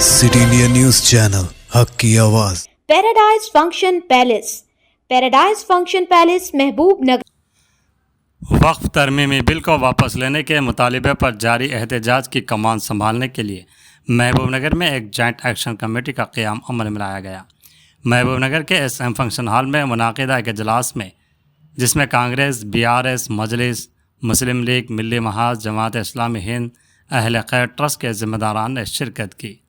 City India news channel हक की आवाज। Paradise function palace. Paradise function palace महबूब नगर। वक्फ तरमीमी bill को वापस लेने के मुतालिबे पर जारी एहतजाज की कमान संभालने के लिए महबूब नगर में एक जॉइंट एक्शन कमेटी का क़याम अमल में लाया गया। महबूब नगर के SM फंक्शन हॉल में मुनाकिदा एक इजलास में, जिसमें कांग्रेस, BRS, मजलिस, मुस्लिम लीग, मिली महाज, जमात इस्लामी हिंद, अहल खैर ट्रस्ट के ज़िम्मेदारान ने शिरकत की।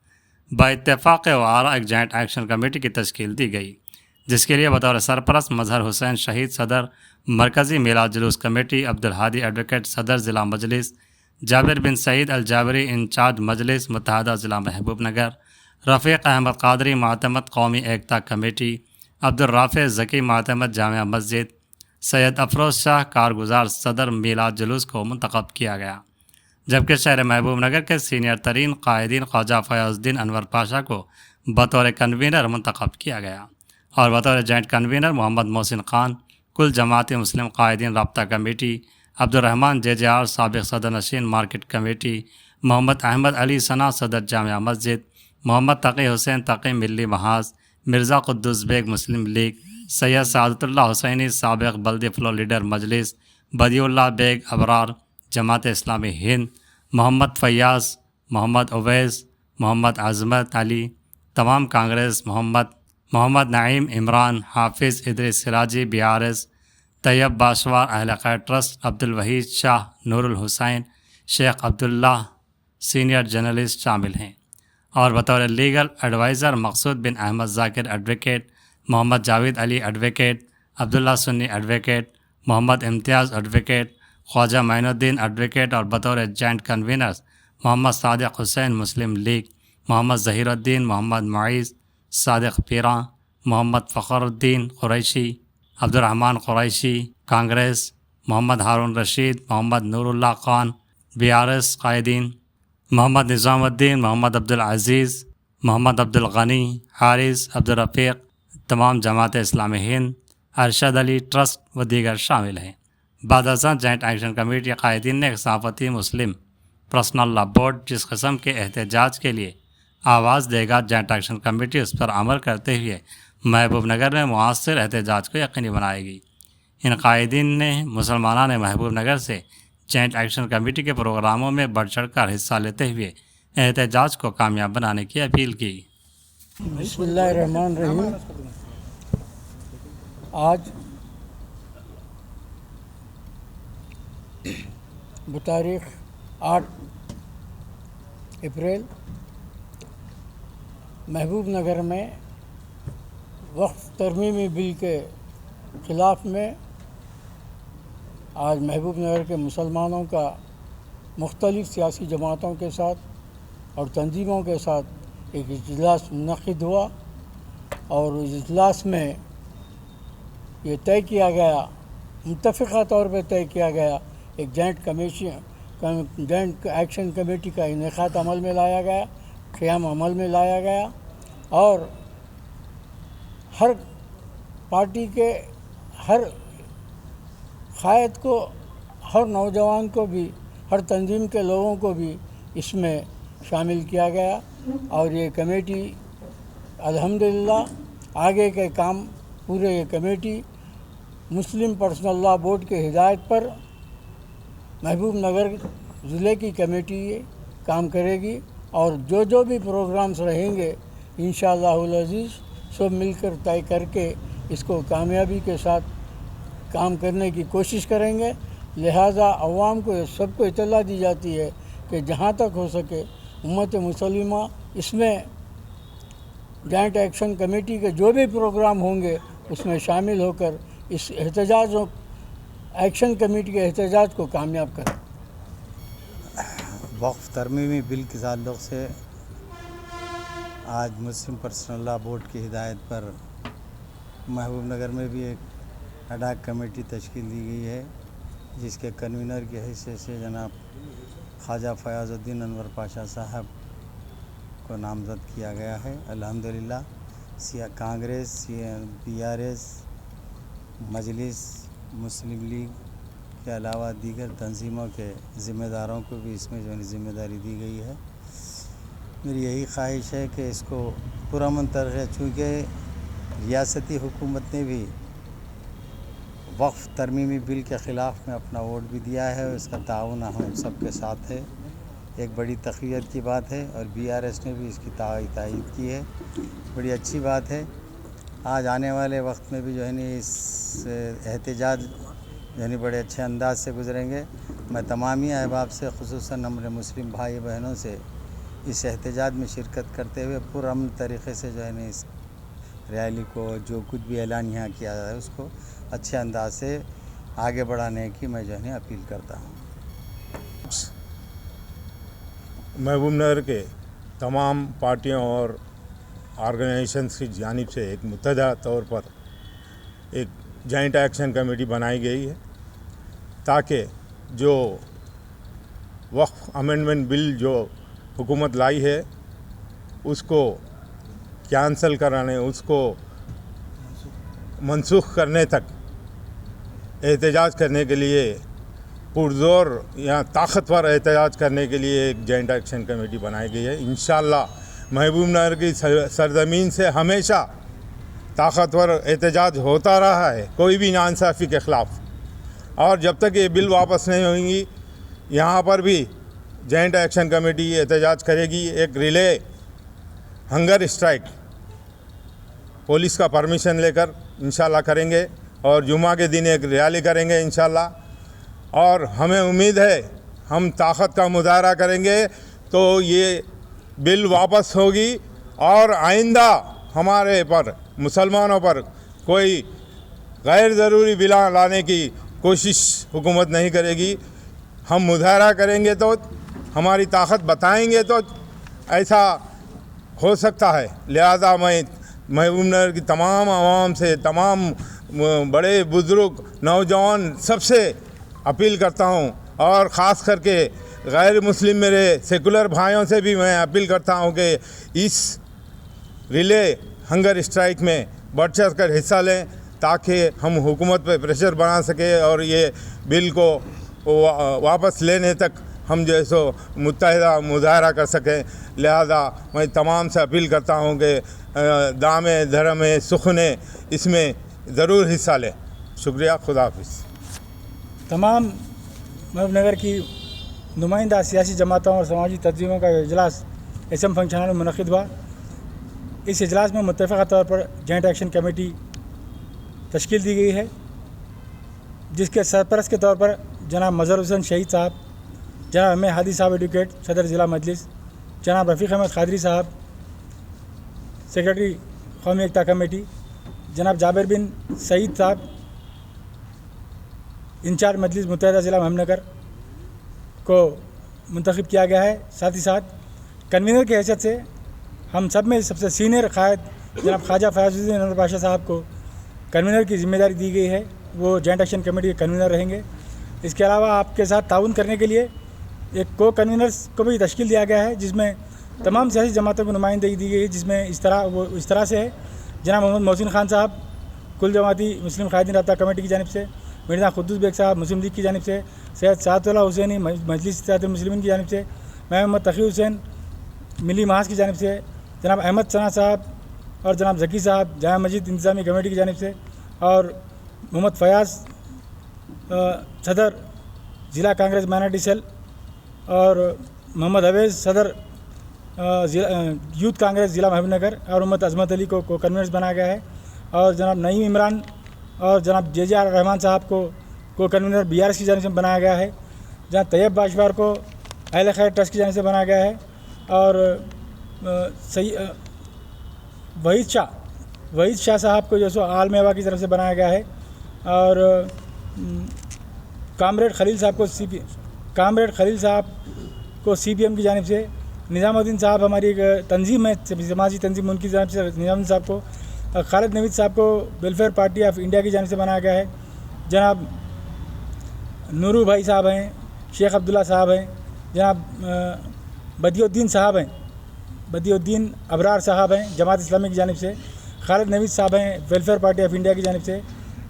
बाइत्तेफ़ाक़ वारा एक जॉइंट एक्शन कमेटी की तश्कील दी गई, जिसके लिए बतौर सरपरस्त मजहर हुसैन शहीद सदर, मरकज़ी मिलाद जुलूस कमेटी अब्दुल हादी एडवोकेट सदर ज़िला मजलिस, जाबिर बिन सईद अल जाबरी इंचार्ज मजलिस मुत्तहदा ज़िला महबूब नगर, रफ़ीक़ अहमद क़ादरी मातमत कौमी एकता कमेटी, अब्दुल राफ़े ज़की मातमत जामिया मस्जिद, सैयद अफरोज़ शाह कारगुजार सदर मिलाद जुलूस को मुंतखब किया गया। जबकि शहर महबूब नगर के सीनियर तरीन कायदीन ख्वाजा फयाजुद्दीन अनवर पाशा को बतौर कन्वीनर मुंतखब किया गया और बतौर जॉइंट कन्वीनर मोहम्मद मोहसिन ख़ान कुल जमाती मुस्लिम कायदीन रब्ता कमेटी, अब्दुर्रहमान JJR साबिक़ सदर नशीन मार्केट कमेटी, मोहम्मद अहमद अली सना सदर जामिया मस्जिद, मोहम्मद तक़ी हुसैन तक़ी मिली महाज, मिर्ज़ा कुद्दुस बेग मुस्लिम लीग, सैयद सादतुल्लाह हुसैनी साबिक़ बल्दी फ्लोर लीडर मजलिस, बदियुल्लाह बेग अबरार जमात इस्लामी हिंद, मोहम्मद फैयाज़, मोहम्मद उवैस, मोहम्मद अज़मत अली, तमाम कांग्रेस, मोहम्मद नईम इमरान, हाफिज़ Idris Siraji BRS, Tayyab Bashwar Ahl Khair trust, Abdul Waheed Shah, Noorul Hussain, Sheikh Abdullah senior journalist शामिल हैं और बतौर legal adviser Maqsood bin Ahmed Zakir advocate, Mohammed Javed Ali advocate, Abdullah Sunni advocate, Mohammed Imtiaz advocate, Khwaja Moinuddin advocate और बतौर joint conveners Mohammed Sadiq Hussain Muslim League, Mohammed Zaheeruddin, Mohammed Muiz, Sadiq Peera, Mohammed Fakhruddin Qureshi, Abdurrahman Qureshi Congress, Mohammed Haroon Rasheed, Mohammed Noorullah Khan BRS कायदीन, मोहम्मद निज़ामुद्दीन, मोहम्मद अब्दुल अज़ीज़, मोहम्मद अब्दुल गनी, हारिस, अब्दुल रफ़ीक़, तमाम जमात इस्लामी हिंद, अरशद अली ट्रस्ट व दीगर शामिल हैं। बाद जॉइंट एक्शन कमेटी कायदीन ने एक सहाफ़ती मुस्लिम पर्सनल लॉ बोर्ड जिस किस्म के एहतजाज के लिए आवाज़ देगा, जॉइंट एक्शन कमेटी उस पर अमल करते हुए महबूब नगर में मुआस्सर एहतजाज को यकीनी बनाएगी। इन कायदीन ने मुसलमाना ने महबूब नगर से जॉइंट एक्शन कमेटी के प्रोग्रामों में बढ़ चढ़ कर हिस्सा लेते हुए एहतजाज को कामयाब बनाने की अपील की। बिस्मिल्लाहिर्रहमानिर्रहीम। आज तारीख़ 8 अप्रैल महबूब नगर में वक्फ तरमीमी बिल के ख़िलाफ़ में आज महबूब नगर के मुसलमानों का मुख्तलिफ़ सियासी जमातों के साथ और तंजीमों के साथ एक इजलास मुनक़िद हुआ और इस इजलास में ये तय किया गया, मुत्तफ़िक़ा तौर पर तय किया गया, एक जॉइंट एक्शन कमेटी का इनेक़ाद अमल में लाया गया, क़याम अमल में लाया गया और हर पार्टी के हर क़ायद को, हर नौजवान को भी, हर तंजीम के लोगों को भी इसमें शामिल किया गया और ये कमेटी अल्हम्दुलिल्लाह आगे के काम पूरे ये कमेटी मुस्लिम पर्सनल लॉ बोर्ड के हिदायत पर महबूब नगर ज़िले की कमेटी काम करेगी और जो भी प्रोग्राम्स रहेंगे इंशाअल्लाहुल अज़ीज़ सब मिलकर तय करके इसको कामयाबी के साथ काम करने की कोशिश करेंगे। लिहाजा अवाम को सबको इत्तला दी जाती है कि जहाँ तक हो सके उम्मत मुसलिमा इसमें जॉइंट एक्शन कमेटी के जो भी प्रोग्राम होंगे उसमें शामिल होकर इस एहतजाज एक्शन कमेटी के एहतजाज को कामयाब करें। वक्फ तरमीमी बिल के ताल्लुक़ से आज मुस्लिम पर्सनल लॉ बोर्ड की हिदायत पर महबूब नगर में भी एक अडाक कमेटी तश्कील दी गई है, जिसके कन्वीनर की हैसियत से जनाब ख्वाजा फयाजुद्दीन अनवर पाशा साहब को नामज़द किया गया है। अल्हम्दुलिल्लाह कांग्रेस, BRS, मजलिस, मुस्लिम लीग के अलावा दीगर तंजीमों के ज़िम्मेदारों को भी इसमें जो ज़िम्मेदारी दी गई है میری یہی خواہش ہے کہ اس کو پرامن طرح، چونکہ ریاستی حکومت نے بھی وقف ترمیمی بل کے خلاف میں اپنا ووٹ بھی دیا ہے، اور اس کا تعاون ہم سب کے ساتھ ہے، ایک بڑی تقویت کی بات ہے، اور BRS نے بھی اس کی تائید کی ہے، بڑی اچھی بات ہے۔ آج آنے والے وقت میں بھی جو ہے نا اس احتجاج جو ہے بڑے اچھے انداز سے گزریں گے۔ میں تمامی احباب سے، خصوصاً ہمارے مسلم بھائی بہنوں سے اس احتجاج میں شرکت کرتے ہوئے پرامن طریقے سے جو ہے نا اس ریلی کو، جو کچھ بھی اعلان یہاں کیا جائے، اس کو اچھے انداز سے آگے بڑھانے کی میں جو ہے نا اپیل کرتا ہوں۔ محبوب نگر کے تمام پارٹیوں اور آرگنائزیشنز کی جانب سے ایک متحدہ طور پر ایک جوائنٹ ایکشن کمیٹی بنائی گئی ہے، تاکہ جو وقف امینڈمنٹ بل جو حکومت لائی ہے اس کو کینسل کرانے، اس کو منسوخ کرنے تک احتجاج کرنے کے لیے، پرزور یا طاقتور احتجاج کرنے کے لیے ایک جوائنٹ ایکشن کمیٹی بنائی گئی ہے۔ انشاءاللہ محبوب نگر کی سرزمین سے ہمیشہ طاقتور احتجاج ہوتا رہا ہے، کوئی بھی ناانصافی کے خلاف، اور جب تک یہ بل واپس نہیں ہوئیں گی یہاں پر بھی جوائنٹ ایکشن کمیٹی احتجاج کرے گی۔ ایک ریلے ہنگر اسٹرائک پولیس کا پرمیشن لے کر انشاءاللہ کریں گے، اور جمعہ کے دن ایک ریلی کریں گے انشاءاللہ، اور ہمیں امید ہے ہم طاقت کا مظاہرہ کریں گے تو یہ بل واپس ہوگی، اور آئندہ ہمارے پر، مسلمانوں پر کوئی غیر ضروری بل لانے کی کوشش حکومت نہیں کرے گی۔ ہم مظاہرہ کریں گے تو، ہماری طاقت بتائیں گے تو ایسا ہو سکتا ہے۔ لہذا میں محبوب نگر کی تمام عوام سے، تمام بڑے بزرگ نوجوان سب سے اپیل کرتا ہوں، اور خاص کر کے غیر مسلم میرے سیکولر بھائیوں سے بھی میں اپیل کرتا ہوں کہ اس ریلے ہنگر اسٹرائک میں بڑھ چڑھ کر حصہ لیں، تاکہ ہم حکومت پہ پریشر بنا سکیں اور یہ بل کو واپس لینے تک ہم جو ہے سو متحدہ مظاہرہ کر سکیں۔ لہذا میں تمام سے اپیل کرتا ہوں کہ دامے دھرمے سخنے اس میں ضرور حصہ لیں۔ شکریہ، خدا حافظ۔ تمام محبوب نگر کی نمائندہ سیاسی جماعتوں اور سماجی تنظیموں کا اجلاس SM فنکشن ہال میں منعقد ہوا۔ اس اجلاس میں متفقہ طور پر جوائنٹ ایکشن کمیٹی تشکیل دی گئی ہے، جس کے سرپرست کے طور پر جناب مظہر حسین شہید صاحب، جناب ایم ہادی صاحب ایڈوکیٹ صدر ضلع مجلس، جناب رفیق احمد قادری صاحب سیکرٹری قومی ایکتا کمیٹی، جناب جابر بن سعید صاحب انچارج مجلس متحدہ ضلع محبوب نگر کو منتخب کیا گیا ہے۔ ساتھ ہی ساتھ کنوینر کی حیثیت سے ہم سب میں سب سے سینئر قائد جناب خواجہ فیاض الدین انور پاشا صاحب کو کنوینر کی ذمہ داری دی گئی ہے، وہ جوائنٹ ایکشن کمیٹی کے کنوینر رہیں گے۔ اس کے علاوہ آپ کے ساتھ تعاون کرنے کے لیے ایک کو کنوینرز کو بھی تشکیل دیا گیا ہے، جس میں تمام سیاسی جماعتوں کو نمائندگی دی گئی ہے، جس میں اس طرح سے ہے جناب محمد محسن خان صاحب کل جماعتی مسلم قائدین رابطہ کمیٹی کی جانب سے، مرزا قدوس بیگ صاحب مسلم لیگ کی جانب سے، سید سعد اللہ حسینی مجلس اتحاد المسلمین کی جانب سے، محمد تقی حسین ملی محاذ کی جانب سے، جناب احمد ثنا صاحب اور جناب ذکی صاحب جامع مسجد انتظامی کمیٹی کی جانب سے، اور محمد فیاض صدر ضلع کانگریس مائنارٹی سیل، اور محمد حویز صدر یوتھ کانگریس ضلع محبوب نگر، اور محمد عظمت علی کو کنوینرز بنایا گیا ہے، اور جناب نعیم عمران اور جناب JJR رحمان صاحب کو کنوینر BRS کی جانب سے بنایا گیا ہے، جناب طیب باشوار کو اہل خیر ٹرسٹ کی جانب سے بنایا گیا ہے، اور وحید شاہ صاحب کو جو سو آل میوا کی طرف سے بنایا گیا ہے، اور کامریڈ خلیل صاحب کو CPM کی جانب سے، نظام الدین صاحب ہماری ایک تنظیم ہے سماجی تنظیم، ان کی جانب سے نظام الدین صاحب کو، خالد نوید صاحب کو ویلفیئر پارٹی آف انڈیا کی جانب سے بنایا گیا ہے، جناب نورو بھائی صاحب ہیں، شیخ عبداللہ صاحب ہیں، جناب بدی الدین ابرار صاحب ہیں جماعت اسلامی کی جانب سے، خالد نوید صاحب ہیں ویلفیئر پارٹی آف انڈیا کی جانب سے،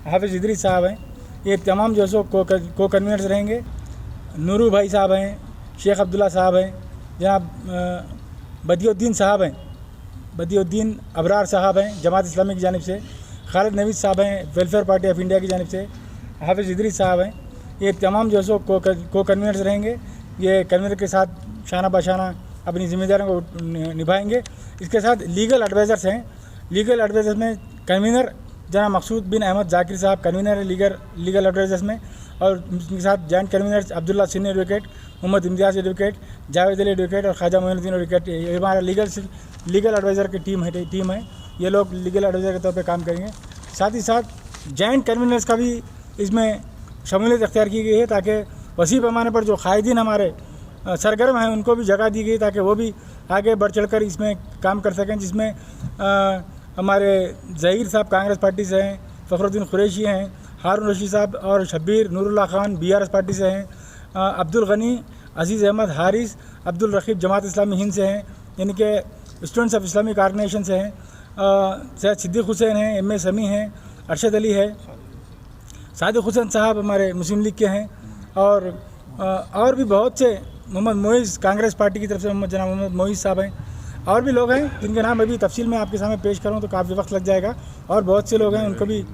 حافظ ادریس صاحب ہیں، یہ تمام جو ہے سو کو کنوینرز رہیں گے۔ نورو بھائی صاحب ہیں، شیخ عبداللہ صاحب ہیں، جناب बदियुद्दीन साहब हैं, बदियुद्दीन अबरार साहब हैं जमात इस्लामी की जानिब से, खालिद नवीद साहब हैं वेलफेयर पार्टी ऑफ इंडिया की जानिब से, हाफिज़ इदरीस साहब हैं। ये तमाम जो है सो को कन्वीनर्स रहेंगे। ये कन्वीनर के साथ शाना बशाना अपनी जिम्मेदारियों को निभाएंगे। इसके साथ लीगल एडवाइज़र्स हैं। लीगल एडवाइज़र्स में कन्वीनर जनाब मकसूद बिन अहमद जाकिर साहब कन्वीनर है लीगल एडवाइज़र्स में, और उनके साथ joint conveners Abdullah senior advocate, Mohammed Imtiaz advocate, Javed Ali advocate और ख्वाजा मोइनुद्दीन एडवोकेट। ये हमारा लीगल एडवाइज़र की टीम है। ये लोग लीगल एडवाइज़र के तौर पे काम करेंगे। साथ ही साथ जॉइंट कन्वीनर्स का भी इसमें शमूलियत अख्तियार की गई है, ताकि वसी पैमाने पर जो कायदीन हमारे सरगर्म हैं उनको भी जगह दी गई, ताकि वो भी आगे बढ़ चढ़ कर इसमें काम कर सकें। जिसमें हमारे ज़हीर साहब कांग्रेस पार्टी से हैं, फ़खरुद्दीन कुरैशी हैं, हारून रशीद साहब और शब्बीर नूरुल्लाह खान BRS पार्टी से हैं, अब्दुल गनी, अजीज़ अहमद हारिस, अब्दुल रकीब जमात इस्लामी हिंद से हैं, यानी कि स्टूडेंट्स ऑफ इस्लामिक ऑर्गेनाइजेशन से हैं, सैयद सिद्दीक़ हुसैन हैं, MA समी हैं, अरशद अली है, सादिक हुसैन साहब हमारे मुस्लिम लीग के हैं, और भी बहुत से, मोहम्मद मोइज़ कांग्रेस पार्टी की तरफ से जनाब मोहम्मद मोइज़ साहब हैं, और भी लोग हैं जिनके नाम अभी तफसील में आपके सामने पेश करूँ तो काफ़ी वक्त लग जाएगा। और बहुत से लोग हैं, उनको भी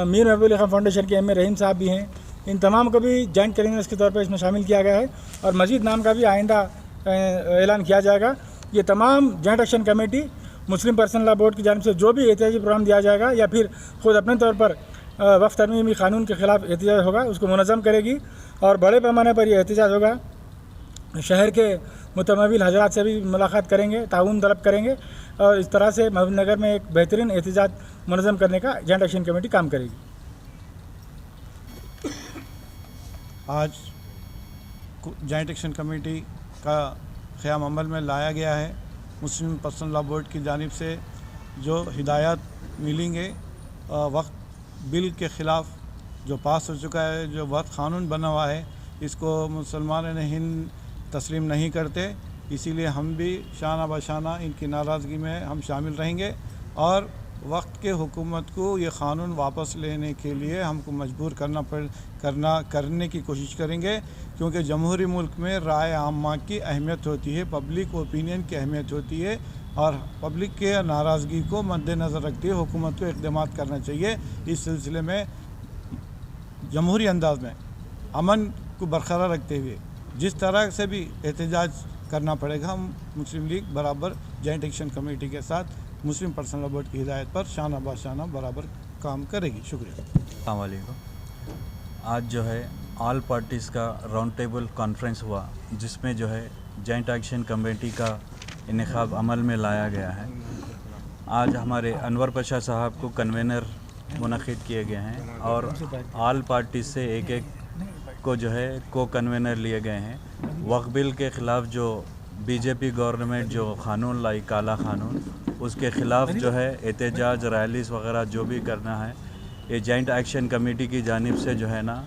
मीर महबूब अली खान फाउंडेशन के MA रहीम साहब भी हैं। इन तमाम को भी जॉइंट कन्वीनर्स के तौर पर इसमें शामिल किया गया है, और मज़ीद नाम का भी आइंदा ऐलान किया जाएगा। ये तमाम जॉइंट एक्शन कमेटी मुस्लिम पर्सनल लॉ बोर्ड की जानिब से जो भी एहतियाजी प्रोग्राम दिया जाएगा या फिर ख़ुद अपने तौर पर वक्फ तरमीमी क़ानून के ख़िलाफ़ एहतिजाज होगा, उसको मुनज़्ज़म करेगी, और बड़े पैमाने पर यह एहतिजाज होगा। शहर के मुतमविल हजरात से भी मुलाकात करेंगे, ताउन तलब करेंगे, और इस तरह से महबूब नगर में एक बेहतरीन एहतिजाज मुनज़्ज़म करने का जॉइंट एक्शन कमेटी काम करेगी। आज जॉइंट एक्शन कमेटी का क़याम अमल में लाया गया है। मुस्लिम पर्सनल लॉ बोर्ड की जानिब से जो हिदायत मिलेंगे वक्त बिल के ख़िलाफ़ जो पास हो चुका है, जो वक्त क़ानून बना हुआ है, इसको मुसलमान हिंद तस्लीम नहीं करते। इसीलिए हम भी शाना बशाना इनकी नाराज़गी में हम शामिल रहेंगे, और वक्त के हुकूमत को ये क़ानून वापस लेने के लिए हमको मजबूर करने की कोशिश करेंगे, क्योंकि जमहूरी मुल्क में राय आम्मा की अहमियत होती है, पब्लिक ओपिनियन की अहमियत होती है, और पब्लिक के नाराज़गी को मद्देनज़र रखते हुए हुकूमत को इक़दाम करना चाहिए। इस सिलसिले में जमहूरी अंदाज में अमन को बरकरार रखते हुए जिस तरह से भी एहतजाज करना पड़ेगा, हम मुस्लिम लीग बराबर जॉइंट एक्शन कमेटी के साथ मुस्लिम पर्सनल लॉ बोर्ड की हिदायत पर शाना बाशाना बराबर काम करेगी। शुक्रिया। अस्सलाम वालेकुम। आज जो है ऑल पार्टीज़ का राउंड टेबल कॉन्फ्रेंस हुआ, जिसमें जो है जॉइंट एक्शन कमेटी का इंतखाब अमल में लाया गया है। आज हमारे अनवर पाशा साहब को कन्वेनर मुनक़िद किए गए हैं, और ऑल पार्टी से एक एक को जो है को कन्वेनर लिए गए हैं। वक्फ बिल के ख़िलाफ़ जो BJP गवर्नमेंट जो क़ानून लाई, काला क़ानून, उसके ख़िलाफ़ जो है एहतजाज रैलीज़ वग़ैरह जो भी करना है, ये जॉइंट एक्शन कमेटी की जानिब से जो है ना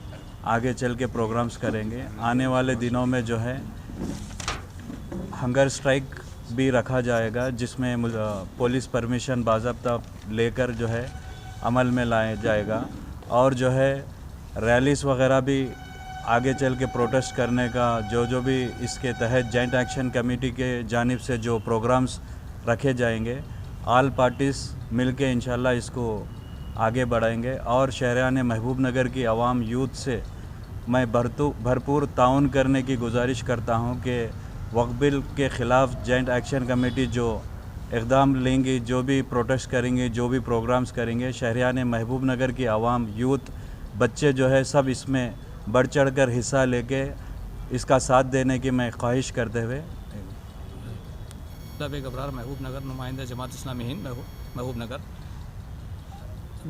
आगे चल के प्रोग्राम्स करेंगे। आने वाले दिनों में जो है हंगर स्ट्राइक भी रखा जाएगा, जिसमें पुलिस परमिशन बाज़ाब्ता लेकर जो है अमल में लाया जाएगा, और जो है रैलीज़ वग़ैरह भी आगे चल के प्रोटेस्ट करने का जो भी इसके तहत जॉइंट एक्शन कमेटी के जानिब से जो प्रोग्राम्स रखे जाएंगे, ऑल पार्टीज़ मिल के इंशाल्लाह इसको आगे बढ़ाएंगे। और शहरान महबूब नगर की आवाम यूथ से मैं भरपूर ताउन करने की गुजारिश करता हूं कि वक्फ बिल के ख़िलाफ़ जॉइंट एक्शन कमेटी जो इक़दाम लेंगी, जो भी प्रोटेस्ट करेंगे, जो भी प्रोग्राम्स करेंगे, शहरान महबूब नगर की आवाम, यूथ, बच्चे जो है सब इसमें बढ़ चढ़ कर हिस्सा लेके इसका साथ देने की मैं ख्वाहिश करते हुए अबरार महबूब नगर नुमाइंदा जमात इस्लामी हिंद महबूब नगर।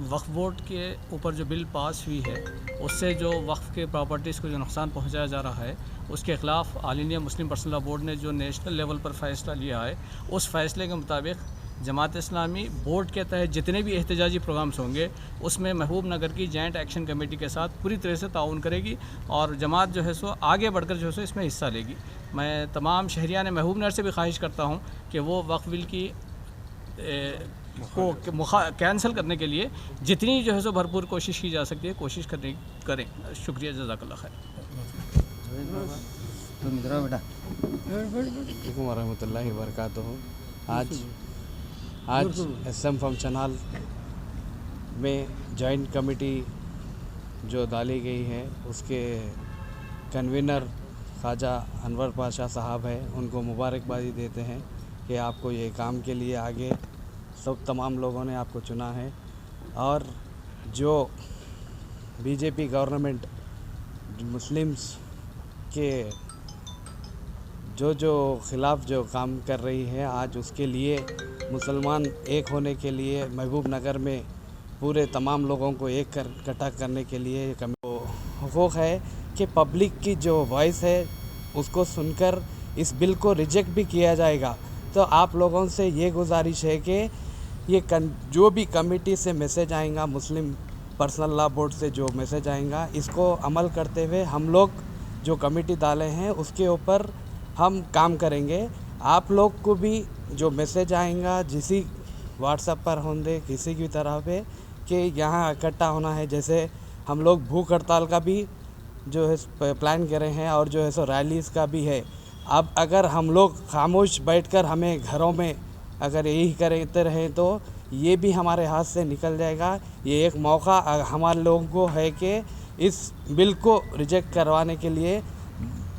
वक्फ बोर्ड के ऊपर जो बिल पास हुई है, उससे जो वक्फ के प्रॉपर्टीज़ को जो नुकसान पहुंचाया जा रहा है, उसके ख़िलाफ़ all India Muslim personal law board ने जो नेशनल लेवल पर फ़ैसला लिया है, उस फ़ैसले के मुताबिक जमात इस्लामी बोर्ड के तहत जितने भी एहतजाजी प्रोग्राम्स होंगे, उसमें महबूब नगर की जॉइंट एक्शन कमेटी के साथ पूरी तरह से ताउन करेगी, और जमात जो है सो आगे बढ़कर जो है सो इसमें हिस्सा लेगी। मैं तमाम शहरियान महबूब नगर से भी ख्वाहिश करता हूँ कि वो वक्फ बिल की को कैंसिल करने के लिए जितनी जो है सो भरपूर कोशिश की जा सकती है, कोशिश करें। शुक्रिया, जज़ाकल्लाह खैर। अलैकुम वरहमतुल्लाहि वबरकातुहू। आज SM फंक्शन हॉल में जॉइंट कमेटी जो डाली गई है उसके कन्वीनर ख्वाजा अनवर पाशा साहब है, उनको मुबारकबादी देते हैं कि आपको ये काम के लिए आगे सब तमाम लोगों ने आपको चुना है। और जो बीजेपी गवर्नमेंट मुस्लिम्स के जो ख़िलाफ़ जो काम कर रही है, आज उसके लिए मुसलमान एक होने के लिए महबूब नगर में पूरे तमाम लोगों को एक इकट्ठा करने के लिए हुकूक़ है कि पब्लिक की जो वॉइस है उसको सुनकर इस बिल को रिजेक्ट भी किया जाएगा। तो आप लोगों से ये गुजारिश है कि ये जो भी कमेटी से मैसेज आएगा, मुस्लिम पर्सनल लॉ बोर्ड से जो मैसेज आएगा, इसको अमल करते हुए हम लोग जो कमेटी डाले हैं उसके ऊपर हम काम करेंगे। आप लोग को भी जो मैसेज आएगा जिसी व्हाट्सएप पर होंगे किसी की तरह पे कि यहाँ इकट्ठा होना है, जैसे हम लोग भूख हड़ताल का भी जो है प्लान करे हैं और जो है सो रैलीज़ का भी है। अब अगर हम लोग खामोश बैठकर हमें घरों में अगर यही करते रहें तो ये भी हमारे हाथ से निकल जाएगा। ये एक मौका हमारे लोगों को है कि इस बिल को रिजेक्ट करवाने के लिए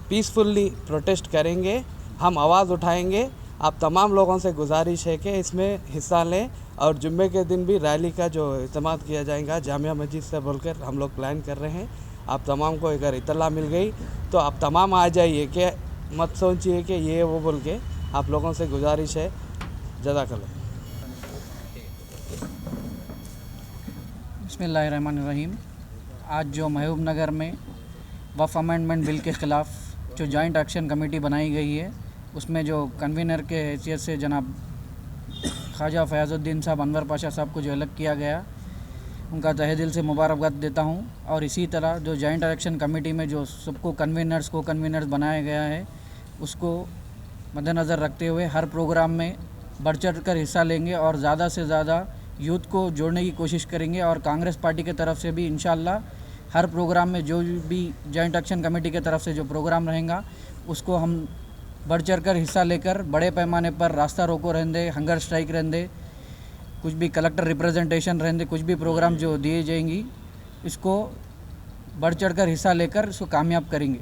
पीसफुली प्रोटेस्ट करेंगे, हम आवाज़ उठाएंगे। आप तमाम लोगों से गुजारिश है कि इसमें हिस्सा लें और जुम्मे के दिन भी रैली का जो इस्तेमाल किया जाएगा जामिया मस्जिद से बोलकर हम लोग प्लान कर रहे हैं। आप तमाम को अगर इत्तला मिल गई तो आप तमाम आ जाइए, कि मत सोचिए कि ये वो बोल के। आप लोगों से गुजारिश है। जज़ाकल्लाह। बिस्मिल्लाहिर्रहमानिर्रहीम। आज जो महबूब नगर में वफ़ अमेंडमेंट बिल के ख़िलाफ़ जो जॉइंट एक्शन कमेटी बनाई गई है, उसमें जो कन्वीनर के हैसियत से जनाब ख्वाजा फयाज़ुद्दीन साहब अनवर पाशा साहब को जो अलग किया गया, उनका तहे दिल से मुबारकबाद देता हूं। और इसी तरह जो जॉइंट एक्शन कमेटी में जो सबको कन्वीनर्स को कन्वीनर्स बनाया गया है, उसको मद्देनज़र रखते हुए हर प्रोग्राम में बढ़ चढ़ कर हिस्सा लेंगे और ज़्यादा से ज़्यादा यूथ को जोड़ने की कोशिश करेंगे। और कांग्रेस पार्टी की तरफ से भी इंशाअल्लाह हर प्रोग्राम में जो भी जॉइंट एक्शन कमेटी की तरफ से जो प्रोग्राम रहेगा उसको हम बढ़ चढ़ कर हिस्सा लेकर बड़े पैमाने पर रास्ता रोको रहेंगे, हंगर स्ट्राइक रहेंगे, कुछ भी कलेक्टर रिप्रेजेंटेशन रहेंगे, कुछ भी प्रोग्राम जो दिए जाएंगी इसको बढ़ चढ़ कर हिस्सा लेकर इसको कामयाब करेंगे।